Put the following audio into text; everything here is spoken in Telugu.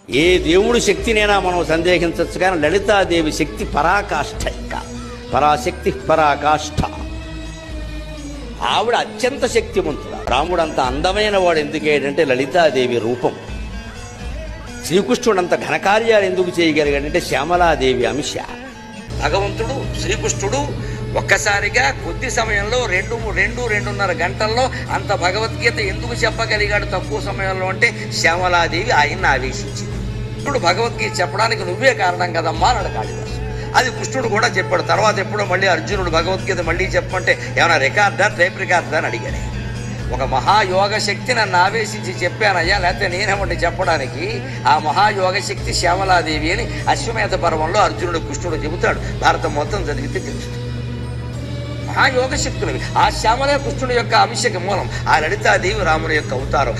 ఏ దేవుడి శక్తినైనా మనం సందేహించవచ్చు, కానీ లలితాదేవి శక్తి పరాకాష్ఠ, ఇంకా పరాశక్తి పరాకాష్ఠ. ఆవిడ అత్యంత శక్తివంతుడు. రాముడు అంత అందమైన వాడు ఎందుకేంటంటే లలితాదేవి రూపం. శ్రీకృష్ణుడు అంత ఘనకార్యాలు ఎందుకు చేయగలిగాడంటే శ్యామలాదేవి అంశ. భగవంతుడు శ్రీకృష్ణుడు ఒక్కసారిగా కొద్ది సమయంలో 2-2.5 గంటల్లో అంత భగవద్గీత ఎందుకు చెప్పగలిగాడు తక్కువ సమయంలో అంటే శ్యామలాదేవి ఆయన్ని ఆవేశించింది. ఇప్పుడు భగవద్గీత చెప్పడానికి నువ్వే కారణం కదమ్మా అన్నాడు కాళిదాసు. అది కృష్ణుడు కూడా చెప్పాడు. తర్వాత ఎప్పుడో మళ్ళీ అర్జునుడు భగవద్గీత మళ్ళీ చెప్పమంటే ఏమైనా రికార్డా టైప్ రికార్డా అని అడిగాడు. ఒక మహాయోగ శక్తి నన్ను ఆవేశించి చెప్పానయ్యా, లేకపోతే నేనేమంటే చెప్పడానికి. ఆ మహాయోగ శక్తి శ్యామలాదేవి అని అశ్వమేధ పర్వంలో అర్జునుడు కృష్ణుడు చెబుతాడు. భారతం మొత్తం చదివితే తెలుస్తుంది. మహాయోగ శక్తులవి. ఆ శ్యామలే కృష్ణుడి యొక్క అంశకి మూలం. ఆ లలితాదేవి రాముని యొక్క అవతారం.